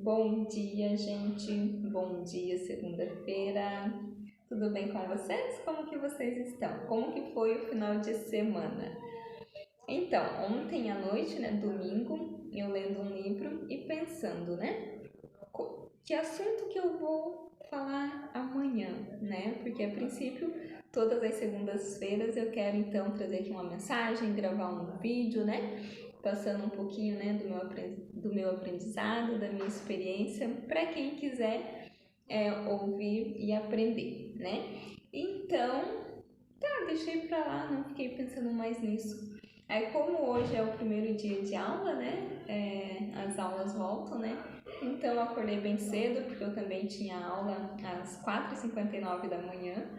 Bom dia, gente. Bom dia, segunda-feira. Tudo bem com vocês? Como que vocês estão? Como que foi o final de semana? Então, ontem à noite, domingo, eu lendo um livro e pensando, que assunto que eu vou falar amanhã, Porque a princípio, todas as segundas-feiras eu quero então trazer aqui uma mensagem, gravar um vídeo, Passando um pouquinho, do meu aprendizado, da minha experiência, para quem quiser ouvir e aprender, Então, deixei pra lá, não fiquei pensando mais nisso. Aí, como hoje é o primeiro dia de aula, as aulas voltam, Então, eu acordei bem cedo, porque eu também tinha aula às 4h59 da manhã,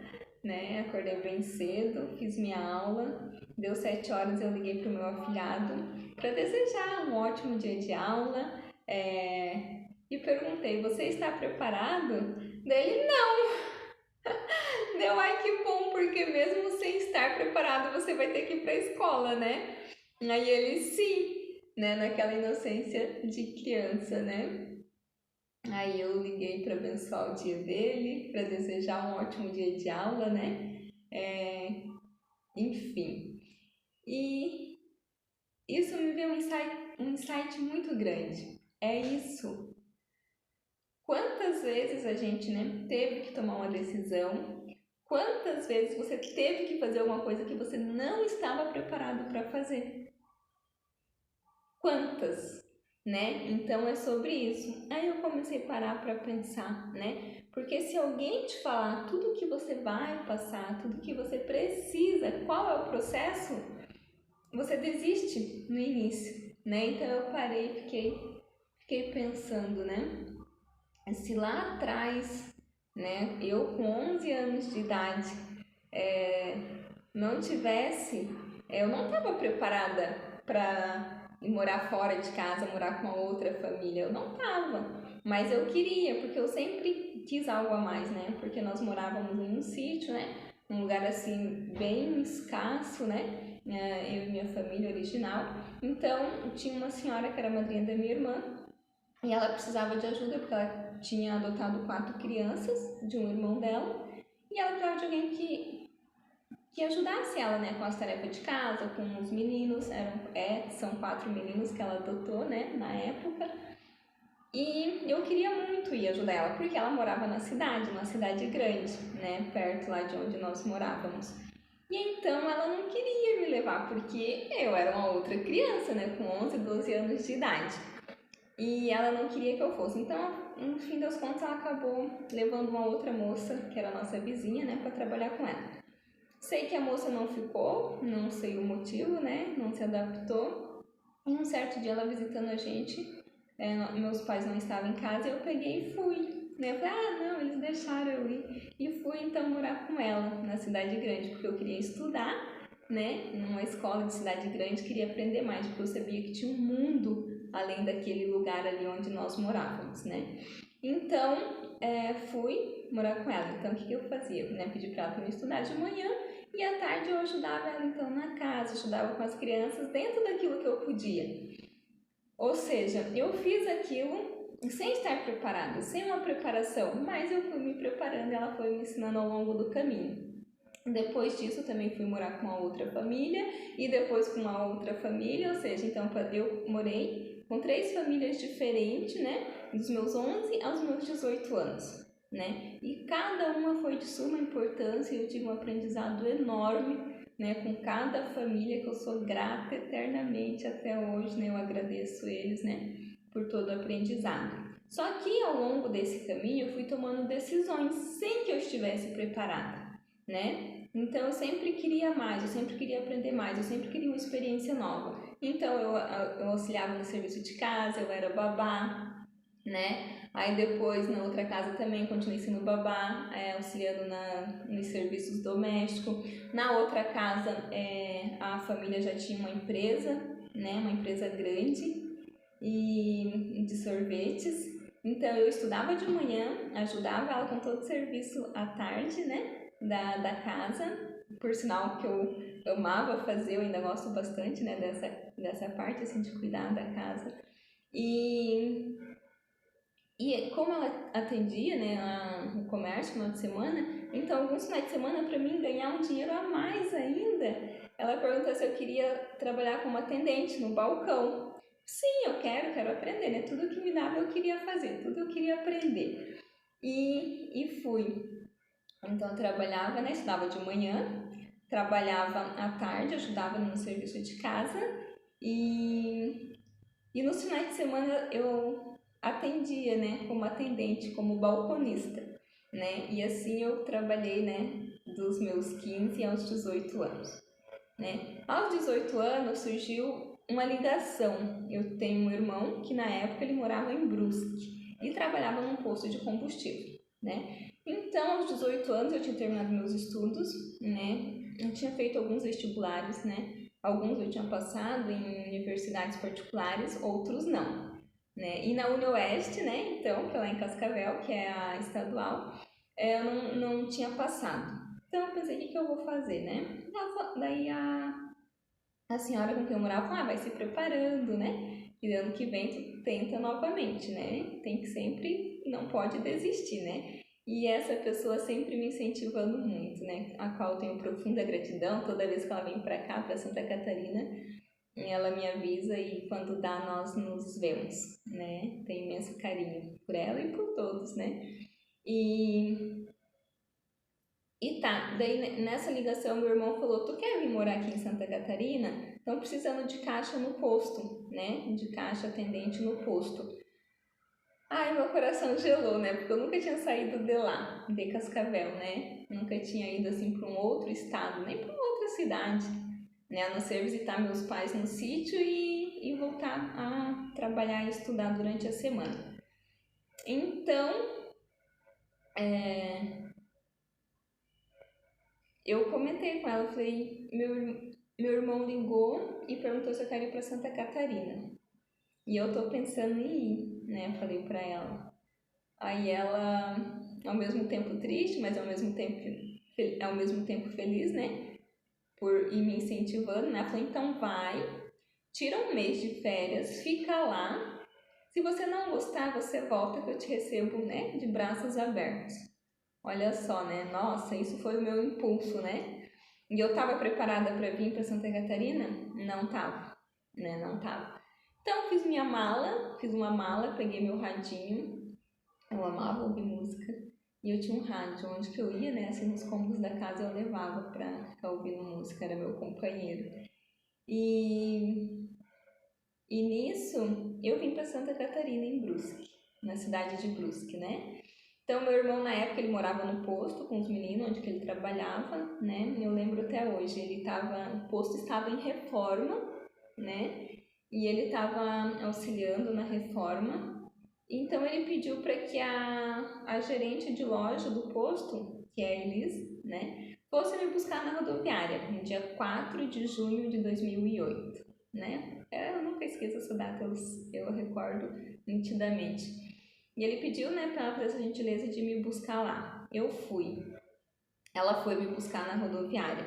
Acordei bem cedo, fiz minha aula, deu 7 horas, eu liguei pro meu afilhado para desejar um ótimo dia de aula, e perguntei, você está preparado? Dele, não! Deu, ai que bom, porque mesmo sem estar preparado, você vai ter que ir para a escola, Aí ele, sim, naquela inocência de criança, Aí eu liguei para abençoar o dia dele, para desejar um ótimo dia de aula, Enfim. E isso me veio um insight muito grande. É isso. Quantas vezes a gente, teve que tomar uma decisão? Quantas vezes você teve que fazer alguma coisa que você não estava preparado para fazer? Quantas, Então é sobre isso. Aí eu comecei a parar para pensar, Porque se alguém te falar tudo que você vai passar, tudo que você precisa, qual é o processo, você desiste no início, Então eu parei e fiquei pensando, Se lá atrás, eu com 11 anos de idade, não tivesse, eu não estava preparada para ir morar fora de casa, morar com uma outra família, eu não estava, mas eu queria, porque eu sempre quis algo a mais, Porque nós morávamos em um sítio, Um lugar assim bem escasso, Eu e minha família original. Então tinha uma senhora que era madrinha da minha irmã e ela precisava de ajuda porque ela tinha adotado 4 crianças de um irmão dela e ela precisava de alguém que ajudasse ela, com as tarefas de casa, com os meninos. São 4 meninos que ela adotou, na época. E eu queria muito ir ajudar ela, porque ela morava na cidade, uma cidade grande, perto lá de onde nós morávamos. E então ela não queria me levar, porque eu era uma outra criança, com 11, 12 anos de idade. E ela não queria que eu fosse. Então, no fim das contas, ela acabou levando uma outra moça, que era a nossa vizinha, para trabalhar com ela. Sei que a moça não ficou, não sei o motivo, não se adaptou. E um certo dia ela visitando a gente, meus pais não estavam em casa, eu peguei e fui. Eu falei, não, eles deixaram eu ir. E fui então morar com ela na cidade grande, porque eu queria estudar, numa escola de cidade grande, queria aprender mais, porque eu sabia que tinha um mundo além daquele lugar ali onde nós morávamos, Então, fui morar com ela. Então, o que eu fazia? Pedi para ela para me estudar de manhã e à tarde eu ajudava ela então na casa, ajudava com as crianças dentro daquilo que eu podia. Ou seja, eu fiz aquilo sem estar preparada, sem uma preparação, mas eu fui me preparando e ela foi me ensinando ao longo do caminho. Depois disso, também fui morar com uma outra família e depois com uma outra família, ou seja, então eu morei com 3 famílias diferentes, dos meus 11 aos meus 18 anos, E cada uma foi de suma importância e eu tive um aprendizado enorme, com cada família que eu sou grata eternamente até hoje, Eu agradeço eles, por todo o aprendizado. Só que ao longo desse caminho eu fui tomando decisões sem que eu estivesse preparada, Então eu sempre queria mais, eu sempre queria aprender mais, eu sempre queria uma experiência nova. Então eu auxiliava no serviço de casa, eu era babá, Aí depois na outra casa também continuei sendo babá, auxiliando nos serviços domésticos. Na outra casa a família já tinha uma empresa, uma empresa grande e de sorvetes. Então eu estudava de manhã, ajudava ela com todo o serviço à tarde, da casa, por sinal que eu amava fazer, eu ainda gosto bastante, dessa parte assim de cuidar da casa. E E como ela atendia, né, o comércio no final de semana, então alguns finais de semana, para mim ganhar um dinheiro a mais ainda, ela perguntou se eu queria trabalhar como atendente no balcão. Sim, eu quero aprender, né? Tudo que me dava eu queria fazer, tudo eu queria aprender. E fui. Então eu trabalhava, né? Estudava de manhã, trabalhava à tarde, ajudava no serviço de casa e nos finais de semana eu atendia, né? Como atendente, como balconista, né? E assim eu trabalhei, né? Dos meus 15 aos 18 anos, né? Aos 18 anos surgiu uma ligação. Eu tenho um irmão que na época ele morava em Brusque e trabalhava num posto de combustível, né? Então, aos 18 anos eu tinha terminado meus estudos, né? Eu tinha feito alguns vestibulares, né? Alguns eu tinha passado em universidades particulares, outros não, né? E na UniOeste, né? Então, que é lá em Cascavel, que é a estadual, eu não tinha passado. Então, eu pensei, o que eu vou fazer, né? Daí a senhora com quem eu morava falou, vai se preparando, né? E ano que vem tu tenta novamente, né? Tem que sempre, não pode desistir, né? E essa pessoa sempre me incentivando muito, né? A qual eu tenho profunda gratidão. Toda vez que ela vem pra cá, pra Santa Catarina, ela me avisa e quando dá nós nos vemos, né? Tenho imenso carinho por ela e por todos, né? E tá, daí nessa ligação meu irmão falou, tu quer vir morar aqui em Santa Catarina? Estão precisando de caixa no posto, né? De caixa atendente no posto. Ai, meu coração gelou, né? Porque eu nunca tinha saído de lá, de Cascavel, né? Nunca tinha ido assim para um outro estado, nem para uma outra cidade, né? A não ser visitar meus pais no sítio e voltar a trabalhar e estudar durante a semana. Então, eu comentei com ela, falei, meu irmão ligou e perguntou se eu quero ir para Santa Catarina. E eu tô pensando em ir, né? Falei pra ela. Aí ela, ao mesmo tempo triste, mas ao mesmo tempo feliz, né? Por ir me incentivando, né? Ela falou, então vai, tira um mês de férias, fica lá. Se você não gostar, você volta que eu te recebo, né? De braços abertos. Olha só, né? Nossa, isso foi o meu impulso, né? E eu tava preparada para vir para Santa Catarina? Não tava, né? Não tava. Então fiz uma mala, peguei meu radinho. Eu amava ouvir música. E eu tinha um rádio, onde que eu ia, né? Assim, nos cômodos da casa eu levava pra ficar ouvindo música, era meu companheiro. E, e nisso eu vim para Santa Catarina, em Brusque, na cidade de Brusque, né? Então, meu irmão, na época, ele morava no posto com os meninos, onde que ele trabalhava, né? Eu lembro até hoje, o posto estava em reforma, né? E ele estava auxiliando na reforma. Então, ele pediu para que a gerente de loja do posto, que é a Elis, né? Fosse me buscar na rodoviária, no dia 4 de junho de 2008, né? Eu nunca esqueço essa data, eu recordo nitidamente. E ele pediu, né, para ela fazer essa gentileza de me buscar lá. Eu fui. Ela foi me buscar na rodoviária,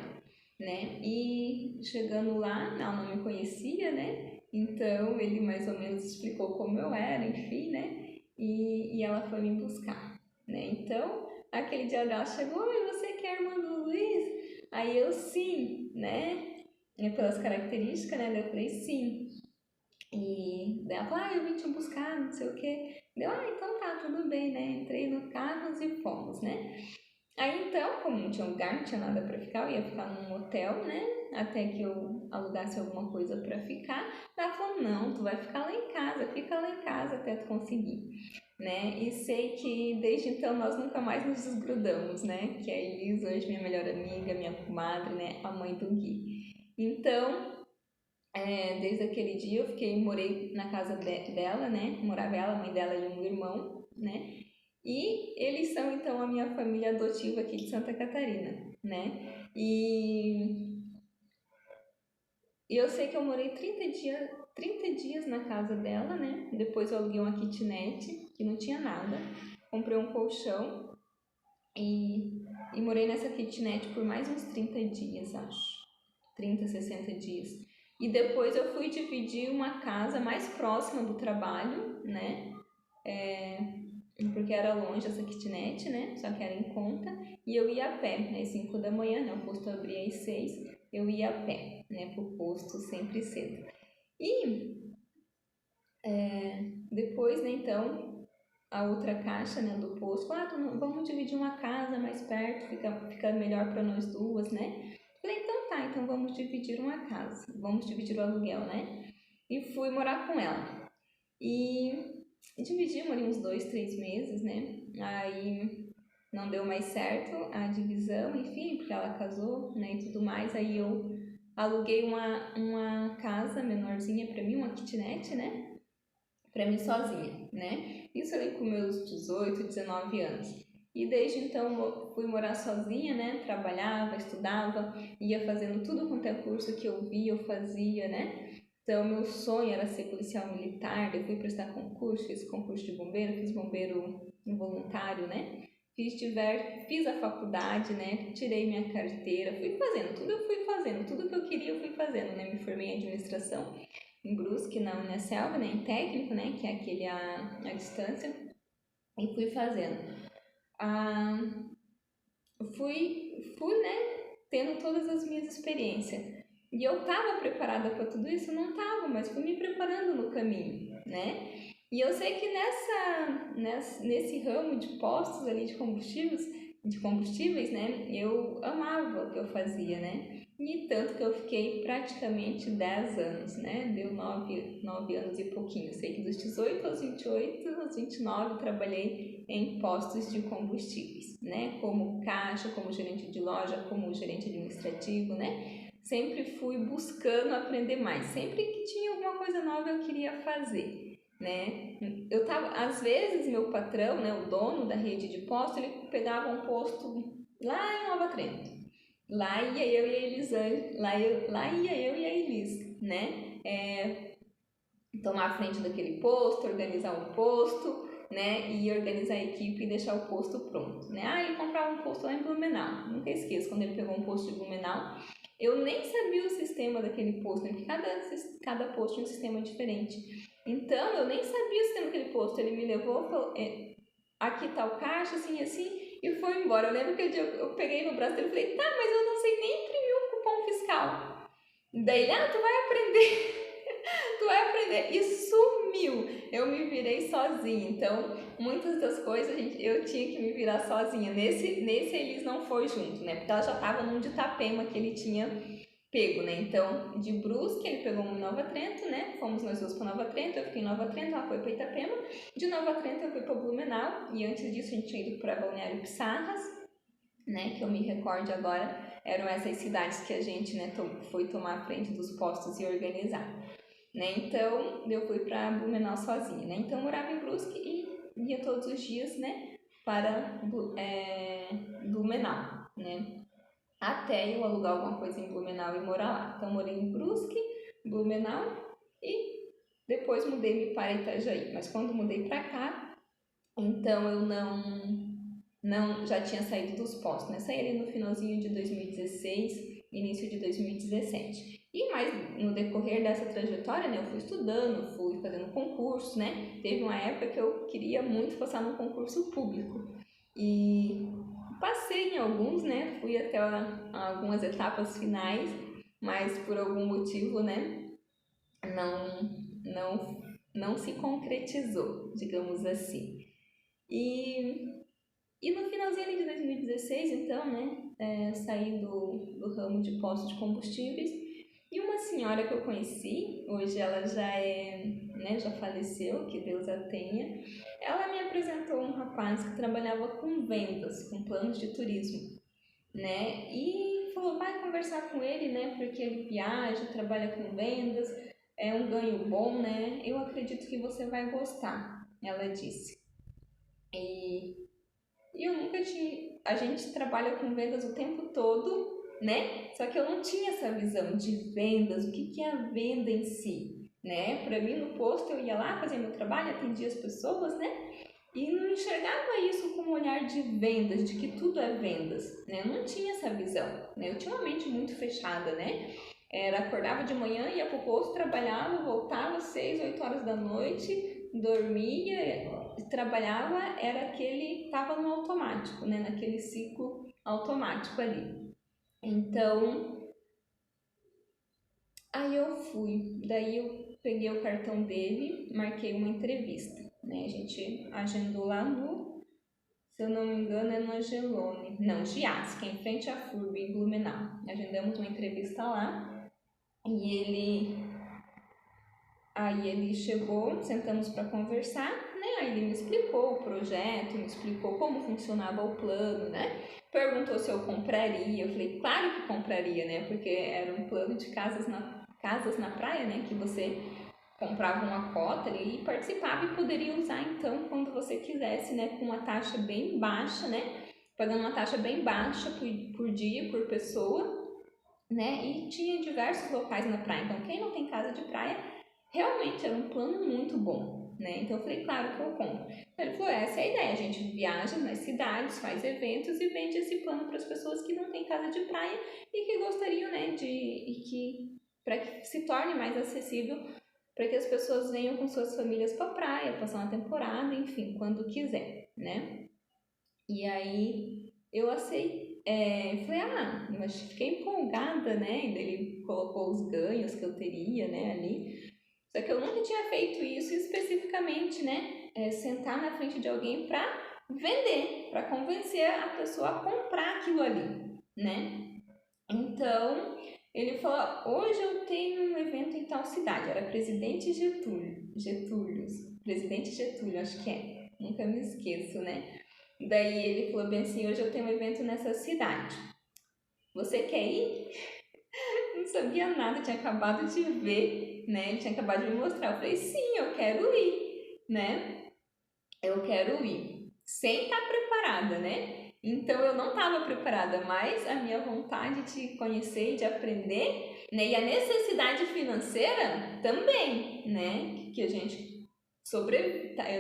né? E chegando lá, ela não me conhecia, né? Então ele mais ou menos explicou como eu era, enfim, né? E ela foi me buscar, né? Então, aquele dia dela chegou, e você que é a irmã do Luiz? Aí eu sim, né? E pelas características, né? Eu falei sim. E daí ela falou, eu vim te buscar, não sei o quê. Deu, então tá, tudo bem, né? Entrei no carro e fomos, né? Aí então, como não tinha lugar, não tinha nada pra ficar, eu ia ficar num hotel, né? Até que eu alugasse alguma coisa pra ficar. Ela falou, não, tu vai ficar lá em casa, fica lá em casa até tu conseguir, né? E sei que desde então nós nunca mais nos desgrudamos, né? Que a Elis, hoje minha melhor amiga, minha comadre, né? A mãe do Gui. Então, desde aquele dia morei na casa dela, né? Morava ela, a mãe dela e um irmão, né? E eles são então a minha família adotiva aqui de Santa Catarina, né? E eu sei que eu morei 30 dias na casa dela, né? Depois eu aluguei uma kitnet, que não tinha nada. Comprei um colchão e morei nessa kitnet por mais uns 30 dias, acho. 30, 60 dias. E depois eu fui dividir uma casa mais próxima do trabalho, né? porque era longe essa kitnet, né? Só que era em conta, e eu ia a pé, às 5 da manhã, né? O posto abria às 6, eu ia a pé, né? Pro posto sempre cedo. E depois, né, então, a outra caixa, né, do posto, vamos dividir uma casa mais perto, fica melhor para nós duas, né? Falei, então tá, então vamos dividir uma casa, vamos dividir o aluguel, né? E fui morar com ela. E dividimos ali uns 2, 3 meses, né? Aí não deu mais certo a divisão, enfim, porque ela casou, né, e tudo mais. Aí eu aluguei uma casa menorzinha para mim, uma kitnet, né? Para mim sozinha, né? Isso ali com meus 18, 19 anos. E desde então eu fui morar sozinha, né? Trabalhava, estudava, ia fazendo tudo quanto é curso que eu via, eu fazia, né? Então meu sonho era ser policial militar, eu fui prestar concurso, fiz concurso de bombeiro, fiz bombeiro voluntário, né? Fiz a faculdade, né? Tirei minha carteira, fui fazendo, tudo eu fui fazendo, tudo que eu queria eu fui fazendo, né? Me formei em administração em Brusque, na Unicelv, né, em técnico, né, que é aquele à distância, e fui fazendo. Fui, né, tendo todas as minhas experiências. E eu estava preparada para tudo isso? Não estava, mas fui me preparando no caminho, né? E eu sei que nesse ramo de postos ali de combustíveis, né, eu amava o que eu fazia, né? E tanto que eu fiquei praticamente 10 anos, né? Deu 9 anos e pouquinho. Eu sei que dos 18 aos 28, aos 29, eu trabalhei em postos de combustíveis, né? Como caixa, como gerente de loja, como gerente administrativo, né? Sempre fui buscando aprender mais. Sempre que tinha alguma coisa nova eu queria fazer, né? Às vezes meu patrão, né, o dono da rede de posto, ele pegava um posto lá em Nova Trento. Lá ia eu e a Elisane, lá ia eu e a Elis, né? Tomar a frente daquele posto, organizar o posto, né? E organizar a equipe e deixar o posto pronto, né? Ele comprava um posto lá em Blumenau. Nunca esqueço quando ele pegou um posto de Blumenau. Eu nem sabia o sistema daquele posto, né? Porque cada posto tinha um sistema diferente. Então, eu nem sabia o sistema daquele posto. Ele me levou, falou, aqui tá o caixa, assim, assim, e foi embora. Eu lembro que eu peguei no braço dele e falei, tá, mas eu não sei nem imprimir um cupom fiscal. Daí ele, tu vai aprender. Tu vai aprender. E sumiu. Eu me virei sozinha. Então, muitas das coisas eu tinha que me virar sozinha. Nesse Elis não foi junto, né? Porque ela já tava num de Itapema que ele tinha pego, né? Então, de Brusque, ele pegou uma em Nova Trento, né? Fomos nós duas para Nova Trento, eu fiquei em Nova Trento, ela foi para Itapema. De Nova Trento, eu fui para Blumenau. E antes disso, a gente tinha ido para Balneário Pissarras, né? Que eu me recorde agora, eram essas cidades que a gente, né, foi tomar a frente dos postos e organizar, né? Então, eu fui para Blumenau sozinha, né? Então, eu morava em Brusque e ia todos os dias, né, para Blumenau, né? Até eu alugar alguma coisa em Blumenau e morar lá. Então, morei em Brusque, Blumenau e depois mudei-me para Itajaí. Mas quando mudei para cá, então eu não já tinha saído dos postos, né? Saí ali no finalzinho de 2016, início de 2017. E mais no decorrer dessa trajetória, né, eu fui estudando, fui fazendo concurso, né? Teve uma época que eu queria muito passar num concurso público. E passei em alguns, né? Fui até algumas etapas finais, mas por algum motivo, né, não se concretizou, digamos assim. E no finalzinho ali de 2016, então, né, saí do ramo de postos de combustíveis e uma senhora que eu conheci, hoje ela já faleceu, que Deus a tenha, ela me apresentou um rapaz que trabalhava com vendas, com planos de turismo, né, e falou, vai conversar com ele, né, porque ele viaja, trabalha com vendas, é um ganho bom, né, eu acredito que você vai gostar, ela disse. E eu nunca tinha. A gente trabalha com vendas o tempo todo, né? Só que eu não tinha essa visão de vendas, o que é a venda em si, né? Para mim, no posto, eu ia lá fazer meu trabalho, atendia as pessoas, né? E não enxergava isso com um olhar de vendas, de que tudo é vendas, né? Eu não tinha essa visão, né? Eu tinha uma mente muito fechada, né? Acordava de manhã, ia pro posto, trabalhava, voltava às 6, 8 horas da noite, dormia, trabalhava, tava no automático, né? Naquele ciclo automático ali. Então, aí eu fui, daí eu peguei o cartão dele, marquei uma entrevista, né? A gente agendou lá se eu não me engano, é no Angelone, não, Giassi, que é em frente à FURB, em Blumenau. Agendamos uma entrevista lá e aí ele chegou, sentamos para conversar, né? Aí ele me explicou o projeto, me explicou como funcionava o plano, né? Perguntou se eu compraria, eu falei, claro que compraria, né? Porque era um plano de casas na praia, né? Que você comprava uma cota ali e participava e poderia usar então quando você quisesse, né, com uma taxa bem baixa, né, pagando uma taxa bem baixa por dia, por pessoa, né, e tinha diversos locais na praia. Então quem não tem casa de praia, realmente era um plano muito bom, né, então eu falei, claro que eu compro. Então ele falou, essa é a ideia, a gente viaja nas cidades, faz eventos e vende esse plano para as pessoas que não têm casa de praia e que gostariam, né, para que se torne mais acessível para que as pessoas venham com suas famílias para a praia, passar uma temporada, enfim, quando quiser, né? E aí eu falei, mas fiquei empolgada, né? E ele colocou os ganhos que eu teria, né, ali. Só que eu nunca tinha feito isso especificamente, né? Sentar na frente de alguém para vender, para convencer a pessoa a comprar aquilo ali, né? Então, ele falou, hoje eu tenho um evento em tal cidade, era Presidente Presidente Getúlio, acho que é, nunca me esqueço, né? Daí ele falou bem assim, hoje eu tenho um evento nessa cidade, você quer ir? Não sabia nada, tinha acabado de ver, né? Ele tinha acabado de me mostrar, eu falei, sim, eu quero ir, né? Eu quero ir, sem estar preparada, né? Então eu não estava preparada, mas a minha vontade de conhecer e de aprender, né? E a necessidade financeira também, né? Que a gente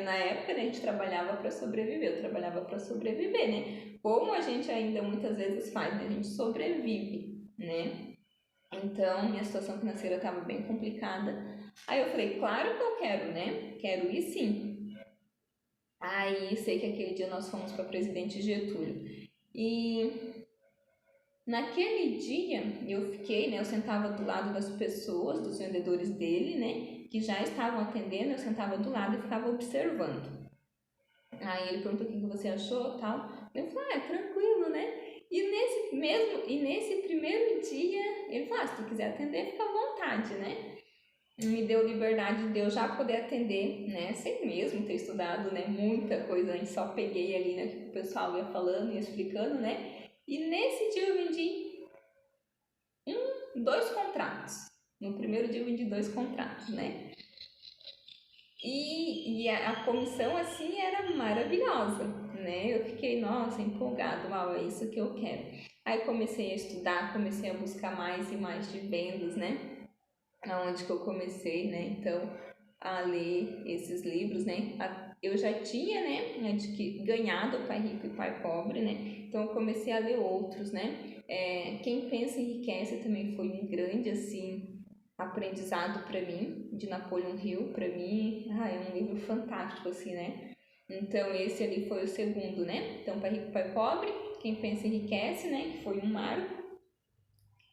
na época, né, a gente trabalhava para sobreviver, eu trabalhava para sobreviver, né? Como a gente ainda muitas vezes faz, né? A gente sobrevive, né? Então minha situação financeira estava bem complicada. Aí eu falei, claro que eu quero, né? Quero ir sim. Aí sei que aquele dia nós fomos para Presidente Getúlio. E naquele dia eu fiquei, né? Eu sentava do lado das pessoas, dos vendedores dele, né? Que já estavam atendendo, eu sentava do lado e ficava observando. Aí ele perguntou o que você achou, tal. Eu falei, tranquilo, né? E nesse primeiro dia, ele falou, se tu quiser atender, fica à vontade, né? Me deu liberdade de eu já poder atender, né, sem mesmo ter estudado, né, muita coisa antes, só peguei ali, né, que o pessoal ia falando e explicando, né, e nesse dia eu vendi 2 contratos, no primeiro dia eu vendi 2 contratos, né, e a comissão, assim, era maravilhosa, né, eu fiquei, nossa, empolgada, uau, é isso que eu quero. Aí comecei a estudar, comecei a buscar mais e mais de vendas, né, aonde que eu comecei, né, então, a ler esses livros, né, eu já tinha, né, ganhado o Pai Rico e Pai Pobre, né, então eu comecei a ler outros, né, Quem Pensa Enriquece também foi um grande, assim, aprendizado para mim, de Napoleon Hill, para mim, é um livro fantástico, assim, né, então esse ali foi o segundo, né, então Pai Rico e Pai Pobre, Quem Pensa Enriquece, né, que foi um marco,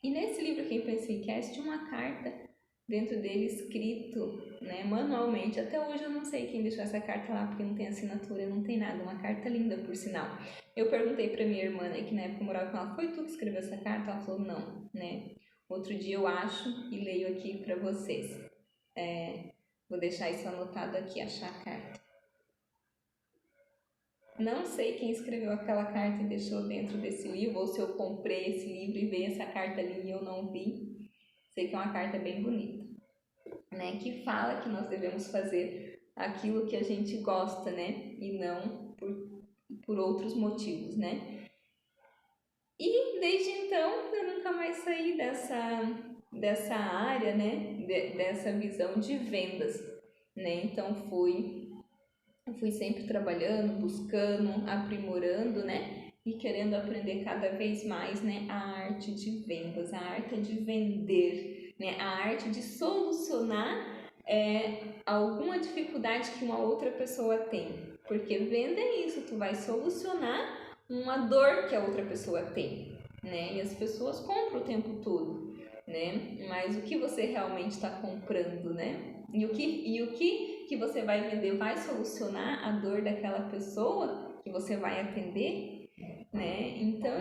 e nesse livro Quem Pensa Enriquece tinha uma carta dentro dele escrito, né, manualmente. Até hoje eu não sei quem deixou essa carta lá, porque não tem assinatura, não tem nada. Uma carta linda, por sinal. Eu perguntei pra minha irmã, né, que na época eu morava com ela, foi tu que escreveu essa carta? Ela falou, não, né. Outro dia eu acho e leio aqui pra vocês. Vou deixar isso anotado aqui, achar a carta. Não sei quem escreveu aquela carta e deixou dentro desse livro, ou se eu comprei esse livro e veio essa carta ali e eu não vi. Sei que é uma carta bem bonita, né? Que fala que nós devemos fazer aquilo que a gente gosta, né? E não por outros motivos, né? E desde então eu nunca mais saí dessa área, né? Dessa visão de vendas, né? Então fui sempre trabalhando, buscando, aprimorando, né? E querendo aprender cada vez mais, né? A arte de vendas, a arte de vender, né? A arte de solucionar alguma dificuldade que uma outra pessoa tem. Porque venda é isso, tu vai solucionar uma dor que a outra pessoa tem, né? E as pessoas compram o tempo todo, né? Mas o que você realmente está comprando, né? E o que você vai vender vai solucionar a dor daquela pessoa que você vai atender, né? Então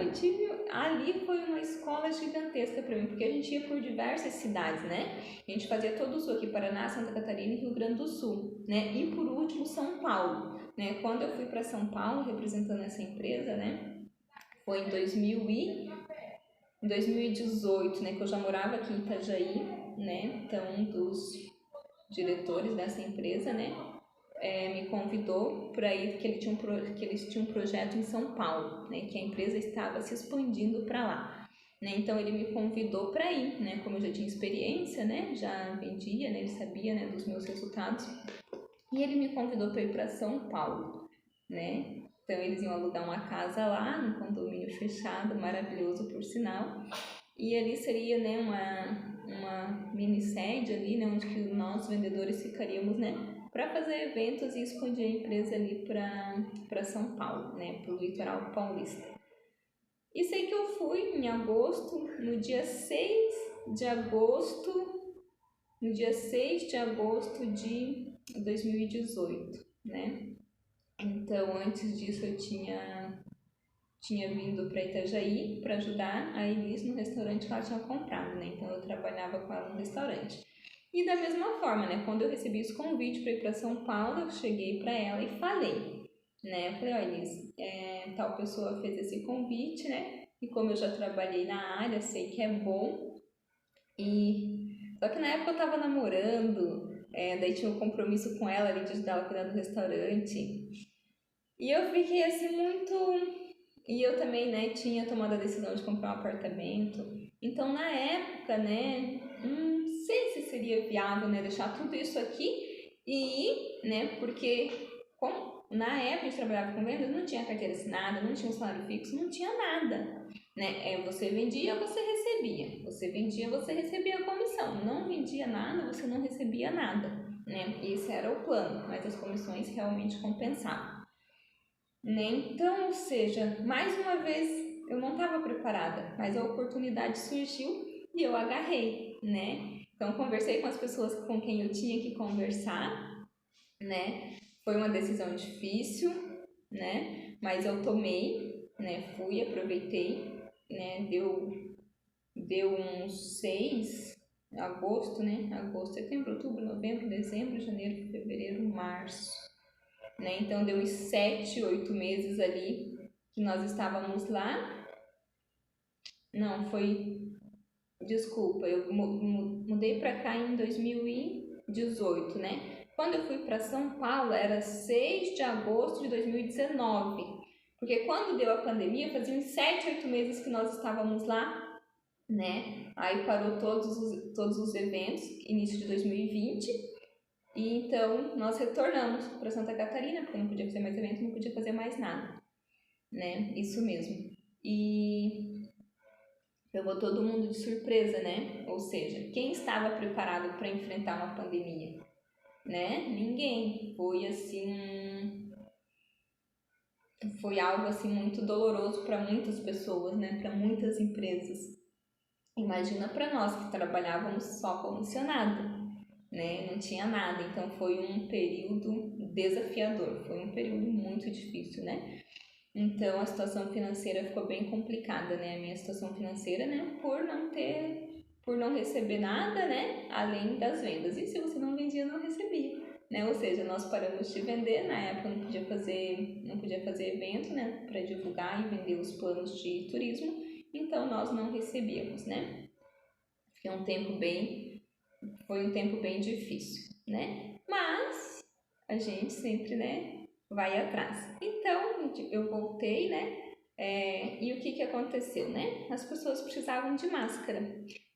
ali foi uma escola gigantesca para mim, porque a gente ia por diversas cidades, né? A gente fazia todo o sul aqui, Paraná, Santa Catarina e Rio Grande do Sul, né? E por último São Paulo, né? Quando eu fui para São Paulo representando essa empresa, né? Foi em 2018, né? Que eu já morava aqui em Itajaí, né? Então um dos diretores dessa empresa, né? Me convidou para ir, que eles tinham um projeto em São Paulo, né, que a empresa estava se expandindo para lá, né, então ele me convidou para ir, né, como eu já tinha experiência, né, já vendia, né, ele sabia, né, dos meus resultados, e ele me convidou para ir para São Paulo, né, então eles iam alugar uma casa lá, num condomínio fechado, maravilhoso por sinal, e ali seria, né, uma mini sede ali, né, onde que nós vendedores ficaríamos, né, para fazer eventos e expandir a empresa ali para São Paulo, né, para o litoral paulista. E sei que eu fui em agosto, no dia 6 de agosto de 2018, né? Então, antes disso eu tinha vindo para Itajaí para ajudar a Elis no restaurante que ela tinha comprado, né? Então eu trabalhava com ela no restaurante. E da mesma forma, né, quando eu recebi esse convite para ir para São Paulo, eu cheguei para ela e falei, né, eu falei, olha, Elis, tal pessoa fez esse convite, né, e como eu já trabalhei na área, sei que é bom, só que na época eu tava namorando, daí tinha um compromisso com ela ali de ajudar ela a cuidar do restaurante, e eu fiquei assim e eu também, né, tinha tomado a decisão de comprar um apartamento, então na época, né, não sei se seria viável, né, deixar tudo isso aqui e, né, porque na época a gente trabalhava com vendas, não tinha carteira assinada, não tinha um salário fixo, não tinha nada, né, você vendia, você recebia, você vendia, você recebia a comissão, não vendia nada, você não recebia nada, né, esse era o plano, mas as comissões realmente compensavam. Né? Então, ou seja, mais uma vez eu não estava preparada, mas a oportunidade surgiu e eu agarrei, né? Então, conversei com as pessoas com quem eu tinha que conversar, né? Foi uma decisão difícil, né? Mas eu tomei, né? Fui, aproveitei, né? Deu uns 6, agosto, né? Agosto, setembro, outubro, novembro, dezembro, janeiro, fevereiro, março. Né? Então deu uns 7, 8 meses ali que nós estávamos lá. Não, desculpa, eu mudei para cá em 2018, né? Quando eu fui para São Paulo era 6 de agosto de 2019. Porque quando deu a pandemia, fazia uns 7, 8 meses que nós estávamos lá, né? Aí parou todos os eventos, início de 2020. E então nós retornamos para Santa Catarina, porque não podia fazer mais evento, não podia fazer mais nada, né? Isso mesmo. E pegou todo mundo de surpresa, né? Ou seja, quem estava preparado para enfrentar uma pandemia, né? Ninguém. Foi algo assim muito doloroso para muitas pessoas, né? Para muitas empresas. Imagina para nós que trabalhávamos só comissionado, né? Não tinha nada, então foi um período desafiador, foi um período muito difícil, né? Então a situação financeira ficou bem complicada, né? A minha situação financeira, né? Por não receber nada, né? Além das vendas. E se você não vendia, não recebia, né? Ou seja, nós paramos de vender, na época não podia fazer evento, né? Para divulgar e vender os planos de turismo, então nós não recebíamos, né? Foi um tempo bem difícil, né? Mas a gente sempre, né, vai atrás. Então, eu voltei, né? E o que aconteceu, né? As pessoas precisavam de máscara.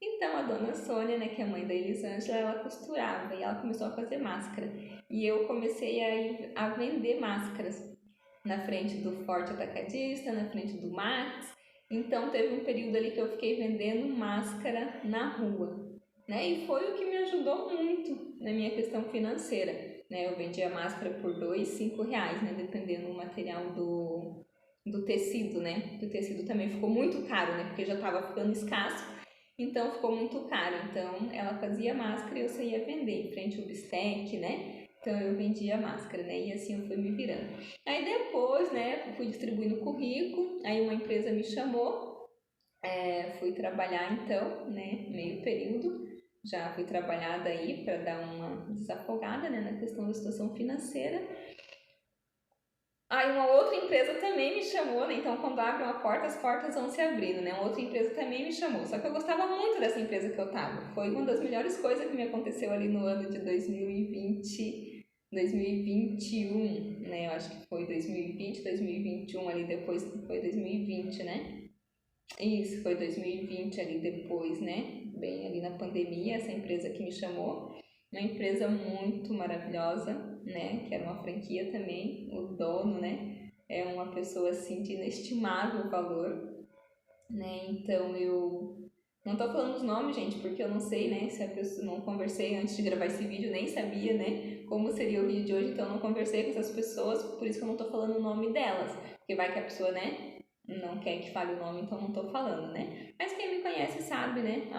Então, a dona Sônia, né, que é a mãe da Elisângela, ela costurava e ela começou a fazer máscara. E eu comecei a vender máscaras na frente do Forte Atacadista, na frente do Max. Então, teve um período ali que eu fiquei vendendo máscara na rua, né? E foi o que me ajudou muito na minha questão financeira, né? Eu vendia máscara por R$ 2, R$ 5, né? Dependendo do material do tecido, né? O tecido também ficou muito caro, né? Porque já estava ficando escasso, então ficou muito caro. Então ela fazia máscara e eu saía vender em frente ao bistec, né? Então eu vendia máscara, né? E assim eu fui me virando. Aí depois, né? Fui distribuindo currículo, aí uma empresa me chamou, fui trabalhar então, né? Meio período. Já fui trabalhar daí para dar uma desafogada, né? Na questão da situação financeira. Aí uma outra empresa também me chamou, né? Então quando abre uma porta, as portas vão se abrindo, né? Uma outra empresa também me chamou. Só que eu gostava muito dessa empresa que eu tava. Foi uma das melhores coisas que me aconteceu ali no ano de 2020, 2021, né? Eu acho que foi 2020, 2021 ali depois, foi 2020, né? Isso, foi 2020 ali depois, né? Bem ali na pandemia, essa empresa que me chamou. Uma empresa muito maravilhosa, né? Que era uma franquia também. O dono, né? É uma pessoa assim de inestimável valor, né? Então eu não tô falando os nomes, gente, porque eu não sei, né? Se a pessoa, não conversei antes de gravar esse vídeo, nem sabia, né? Como seria o vídeo de hoje, então eu não conversei com essas pessoas, por isso que eu não tô falando o nome delas, porque vai que a pessoa, né? Não quer que fale o nome, então não tô falando, né? Mas quem me conhece sabe, né?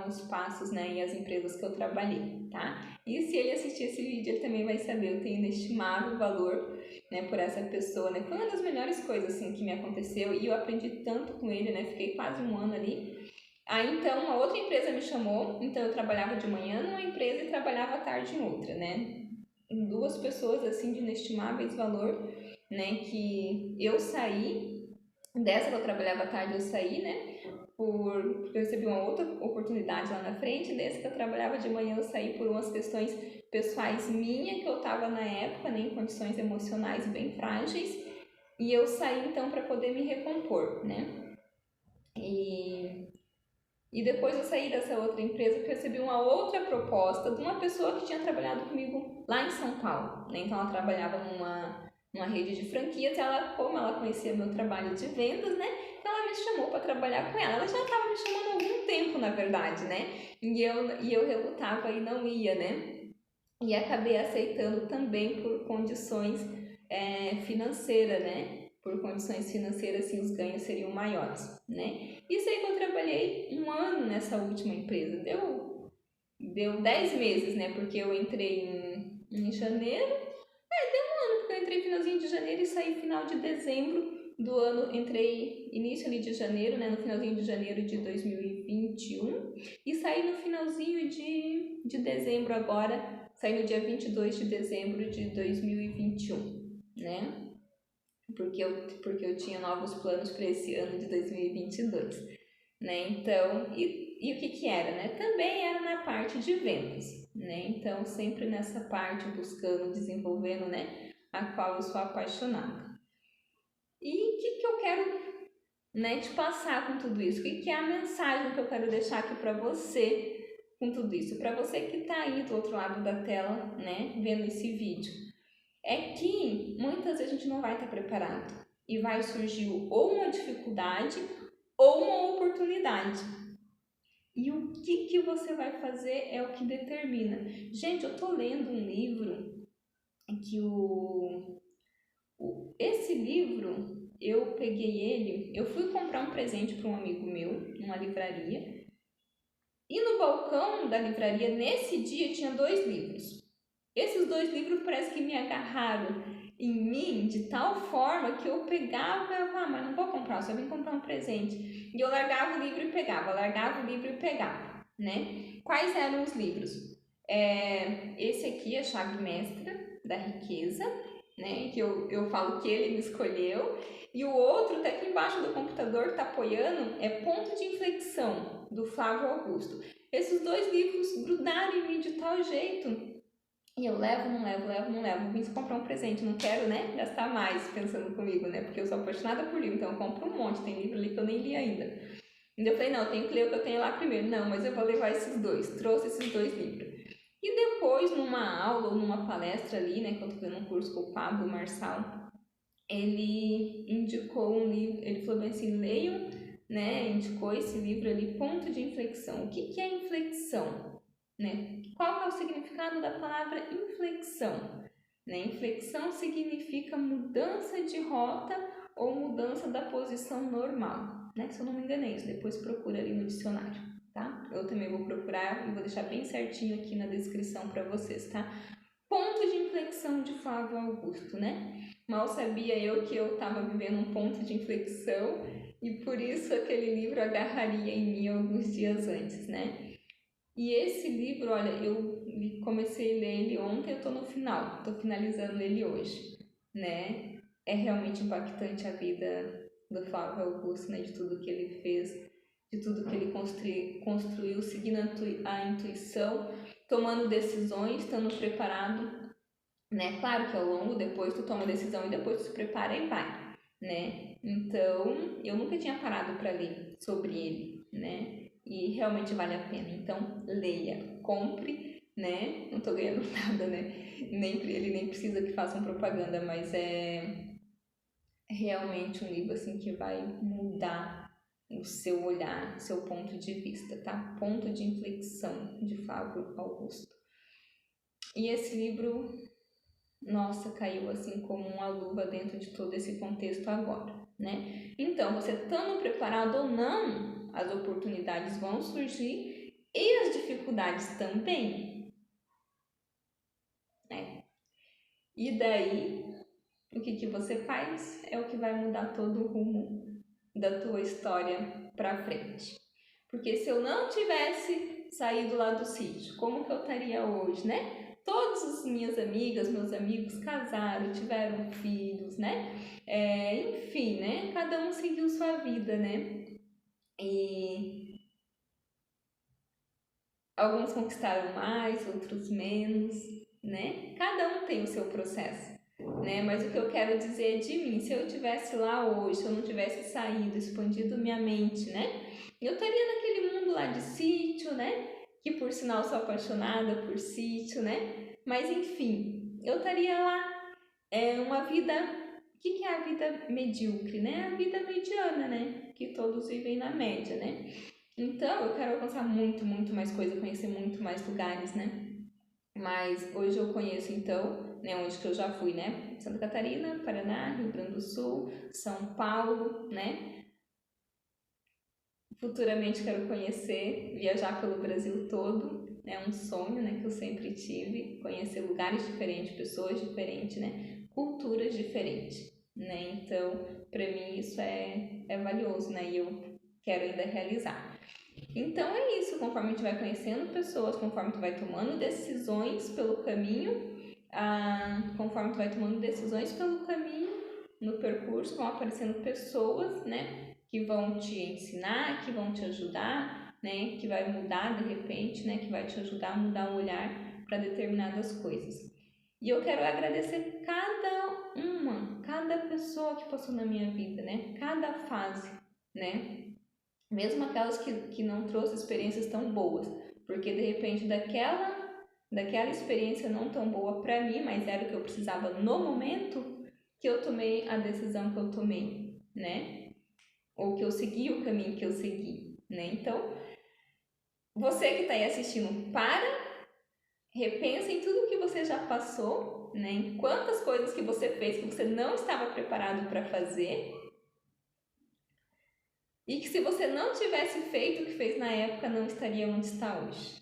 Os passos, né? E as empresas que eu trabalhei, tá? E se ele assistir esse vídeo, ele também vai saber. Eu tenho inestimável valor, né? Por essa pessoa, né? Foi uma das melhores coisas, assim, que me aconteceu. E eu aprendi tanto com ele, né? Fiquei quase um ano ali. Aí, então, uma outra empresa me chamou. Então, eu trabalhava de manhã numa empresa e trabalhava à tarde em outra, né? Em duas pessoas, assim, de inestimáveis valor, né? Que eu saí... Dessa que eu trabalhava à tarde, eu saí, né? Porque eu recebi uma outra oportunidade lá na frente. Dessa que eu trabalhava de manhã, eu saí por umas questões pessoais minhas, que eu estava na época, né? Em condições emocionais bem frágeis. E eu saí, então, para poder me recompor, né? E depois eu saí dessa outra empresa porque eu recebi uma outra proposta de uma pessoa que tinha trabalhado comigo lá em São Paulo, né? Então ela trabalhava numa rede de franquias e ela, como ela conhecia meu trabalho de vendas, né? Então ela me chamou para trabalhar com ela. Ela já estava me chamando há algum tempo, na verdade, né? E eu relutava e não ia, né? E acabei aceitando também por condições financeiras, né? Por condições financeiras, sim, os ganhos seriam maiores, né? Isso aí que eu trabalhei um ano nessa última empresa. Deu 10 meses, né? Porque eu entrei em janeiro. Deu um ano, porque eu entrei finalzinho de janeiro e saí final de dezembro do ano. Entrei início ali de janeiro, né? No finalzinho de janeiro de 2021. E saí no finalzinho de dezembro agora. Saí no dia 22 de dezembro de 2021, né? Porque eu tinha novos planos para esse ano de 2022, né? Então, e o que era, né? Também era na parte de vendas, né? Então, sempre nessa parte, buscando, desenvolvendo, né? A qual eu sou apaixonada. E o que eu quero, né, te passar com tudo isso? O que é a mensagem que eu quero deixar aqui para você com tudo isso? Para você que está aí do outro lado da tela, né, vendo esse vídeo. É que muitas vezes a gente não vai estar preparado e vai surgir ou uma dificuldade ou uma oportunidade. E o que você vai fazer é o que determina. Gente, eu tô lendo um livro que esse livro, eu peguei ele, eu fui comprar um presente para um amigo meu, numa livraria, e no balcão da livraria, nesse dia, tinha 2 livros. Esses 2 livros parece que me agarraram em mim de tal forma que eu pegava e eu falava, mas não vou comprar, só vim comprar um presente. E eu largava o livro e pegava, largava o livro e pegava, né? Quais eram os livros? Esse aqui, A Chave Mestra da Riqueza, né? Que eu falo que ele me escolheu. E o outro, tá aqui embaixo do computador, tá apoiando, é Ponto de Inflexão, do Flávio Augusto. Esses 2 livros grudaram em mim de tal jeito. E eu levo, não levo, levo, não levo. Vim comprar um presente, não quero, né, gastar mais pensando comigo, né? Porque eu sou apaixonada por livro, então eu compro um monte. Tem livro ali que eu nem li ainda. E eu falei, não, eu tenho que ler o que eu tenho lá primeiro. Não, mas eu vou levar esses 2. Trouxe esses 2 livros. E depois, numa aula ou numa palestra ali, né, que eu tô fazendo um curso com o Pablo Marçal, ele indicou um livro, ele falou bem assim, leiam né, indicou esse livro ali, Ponto de Inflexão. O que é inflexão? Né? Qual é o significado da palavra inflexão? Né? Inflexão significa mudança de rota ou mudança da posição normal. Né? Se eu não me enganei, isso depois procura ali no dicionário. Tá? Eu também vou procurar e vou deixar bem certinho aqui na descrição para vocês. Tá? Ponto de inflexão de Flávio Augusto, né? Mal sabia eu que eu estava vivendo um ponto de inflexão e por isso aquele livro agarraria em mim alguns dias antes, né? E esse livro, olha, eu comecei a ler ele ontem, eu estou no final, estou finalizando ele hoje, né? É realmente impactante a vida do Flávio Augusto, né? De tudo que ele fez, de tudo que ele construiu, seguindo a intuição, tomando decisões, estando preparado, né? Claro que ao longo, depois tu toma a decisão e depois tu se prepara e vai, né? Então, eu nunca tinha parado para ler sobre ele, né? E realmente vale a pena. Então, leia, compre, né? Não tô ganhando nada, né? Ele nem precisa que façam propaganda, mas é realmente um livro assim que vai mudar o seu olhar, o seu ponto de vista, tá? Ponto de inflexão de Flávio Augusto. E esse livro, nossa, caiu assim como uma luva dentro de todo esse contexto agora, né? Então, você estando preparado ou não, as oportunidades vão surgir e as dificuldades também, né? E daí, o que você faz é o que vai mudar todo o rumo da tua história para frente. Porque se eu não tivesse saído lá do sítio, como que eu estaria hoje, né? Todas as minhas amigas, meus amigos casaram, tiveram filhos, né? Enfim, né? Cada um seguiu sua vida, né? E alguns conquistaram mais, outros menos, né? Cada um tem o seu processo, né? Mas o que eu quero dizer de mim, se eu tivesse lá hoje, se eu não tivesse saído, expandido minha mente, né? Eu estaria naquele mundo lá de sítio, né? Que por sinal sou apaixonada por sítio, né? Mas enfim, eu estaria lá, uma vida. O que é a vida medíocre, né? A vida mediana, né? Que todos vivem na média, né? Então, eu quero alcançar muito, muito mais coisa, conhecer muito mais lugares, né? Mas hoje eu conheço, então, né, onde que eu já fui, né? Santa Catarina, Paraná, Rio Grande do Sul, São Paulo, né? Futuramente quero conhecer, viajar pelo Brasil todo. É um sonho, né, que eu sempre tive, conhecer lugares diferentes, pessoas diferentes, né? Culturas diferentes, né? Então, para mim isso é valioso, né? E eu quero ainda realizar. Então é isso, conforme a gente vai conhecendo pessoas, conforme tu vai tomando decisões pelo caminho, conforme tu vai tomando decisões pelo caminho, no percurso vão aparecendo pessoas, né, que vão te ensinar, que vão te ajudar, né, que vai mudar de repente, né, que vai te ajudar a mudar o olhar para determinadas coisas. E eu quero agradecer cada pessoa que passou na minha vida, né, cada fase, né, mesmo aquelas que não trouxe experiências tão boas, porque de repente daquela experiência não tão boa para mim, mas era o que eu precisava no momento, que eu tomei a decisão que eu tomei, né? Ou que eu segui o caminho que eu segui, né? Então, você que está aí assistindo, repensa em tudo que você já passou, né? Em quantas coisas que você fez que você não estava preparado para fazer. E que se você não tivesse feito o que fez na época, não estaria onde está hoje.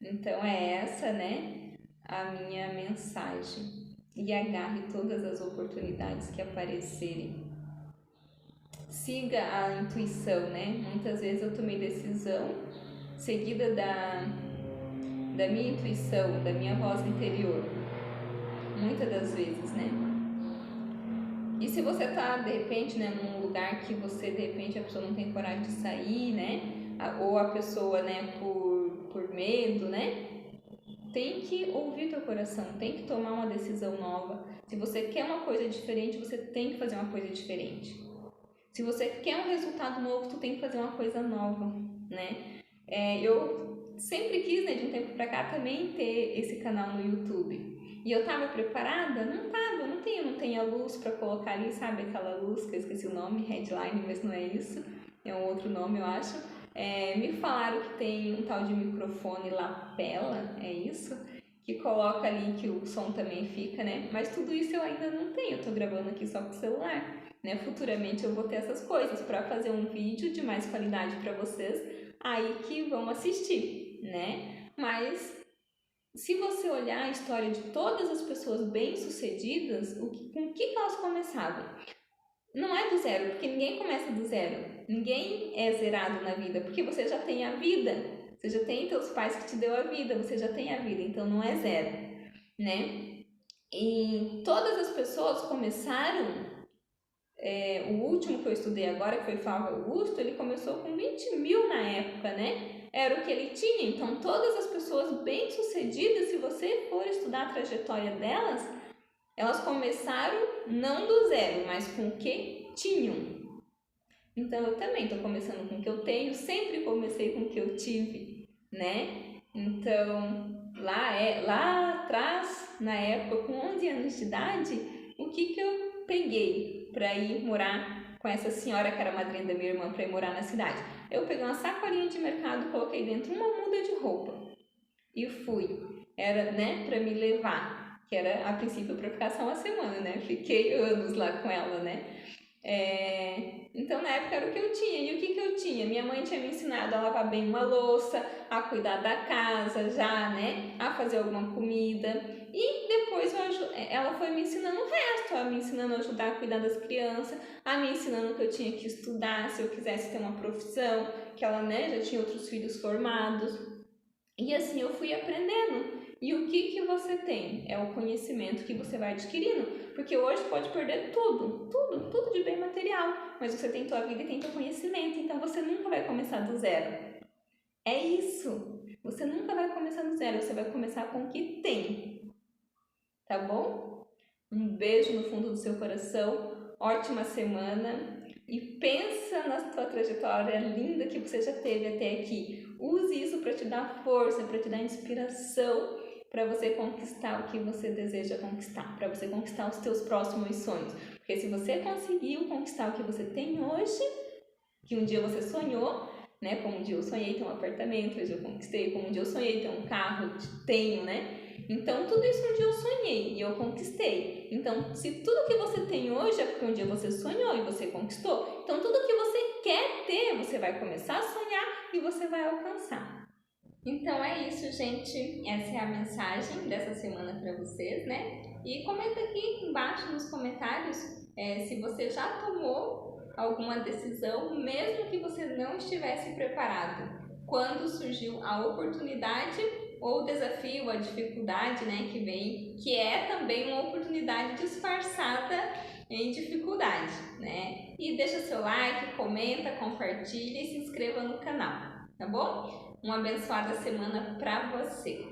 Então é essa, né, a minha mensagem. E agarre todas as oportunidades que aparecerem. Siga a intuição, né? Muitas vezes eu tomei decisão seguida da minha intuição, da minha voz interior. Muitas das vezes, né? E se você tá, de repente, né, num lugar que você, de repente, a pessoa não tem coragem de sair, né? Ou a pessoa, né, por medo, né? Tem que ouvir teu coração, tem que tomar uma decisão nova. Se você quer uma coisa diferente, você tem que fazer uma coisa diferente. Se você quer um resultado novo, tu tem que fazer uma coisa nova, né? Eu sempre quis, né, de um tempo pra cá, também ter esse canal no YouTube. E eu tava preparada? Não tava não tenho a luz para colocar ali, sabe? Aquela luz que eu esqueci o nome, headline, mas não é isso, é um outro nome, eu acho. Me falaram que tem um tal de microfone lapela, é isso? Que coloca ali que o som também fica, né? Mas tudo isso eu ainda não tenho, eu tô gravando aqui só com o celular, né? Futuramente eu vou ter essas coisas para fazer um vídeo de mais qualidade para vocês aí que vão assistir, né? Mas se você olhar a história de todas as pessoas bem-sucedidas, com que elas começavam? Não é do zero, porque ninguém começa do zero. Ninguém é zerado na vida, porque você já tem a vida. Você já tem teus pais que te deu a vida, você já tem a vida, então não é zero, né? E todas as pessoas começaram, o último que eu estudei agora, que foi Flávio Augusto, ele começou com 20 mil na época, né? Era o que ele tinha. Então todas as pessoas bem-sucedidas, se você for estudar a trajetória delas, elas começaram não do zero, mas com o que tinham. Então eu também estou começando com o que eu tenho, sempre comecei com o que eu tive, né? Então lá atrás, na época, com 11 anos de idade, o que eu peguei para ir morar com essa senhora que era madrinha da minha irmã para ir morar na cidade? Eu peguei uma sacolinha de mercado, coloquei dentro uma muda de roupa e fui. Era, né, para me levar. Que era a princípio para ficar só uma semana, né? Fiquei anos lá com ela, né? Então na época era o que eu tinha. E o que eu tinha? Minha mãe tinha me ensinado a lavar bem uma louça, a cuidar da casa já, né? A fazer alguma comida. E depois ela foi me ensinando o resto, ela me ensinando a ajudar a cuidar das crianças, a me ensinando que eu tinha que estudar se eu quisesse ter uma profissão, que ela, né, já tinha outros filhos formados. E assim eu fui aprendendo. E o que você tem? É o conhecimento que você vai adquirindo. Porque hoje pode perder tudo de bem material. Mas você tem tua vida e tem teu conhecimento. Então você nunca vai começar do zero. É isso. Você nunca vai começar do zero. Você vai começar com o que tem. Tá bom? Um beijo no fundo do seu coração. Ótima semana. E pensa na tua trajetória linda que você já teve até aqui. Use isso para te dar força, para te dar inspiração, para você conquistar o que você deseja conquistar, para você conquistar os teus próximos sonhos. Porque se você conseguiu conquistar o que você tem hoje, que um dia você sonhou, né? Como um dia eu sonhei ter um apartamento, hoje eu conquistei. Como um dia eu sonhei ter um carro, tenho, né? Então, tudo isso um dia eu sonhei e eu conquistei. Então, se tudo que você tem hoje é porque um dia você sonhou e você conquistou, então tudo que você quer ter, você vai começar a sonhar e você vai alcançar. Então é isso, gente. Essa é a mensagem dessa semana para vocês, né? E comenta aqui embaixo nos comentários se você já tomou alguma decisão, mesmo que você não estivesse preparado. Quando surgiu a oportunidade ou o desafio, a dificuldade, né, que vem, que é também uma oportunidade disfarçada em dificuldade, né? E deixa seu like, comenta, compartilha e se inscreva no canal, tá bom? Uma abençoada semana para você!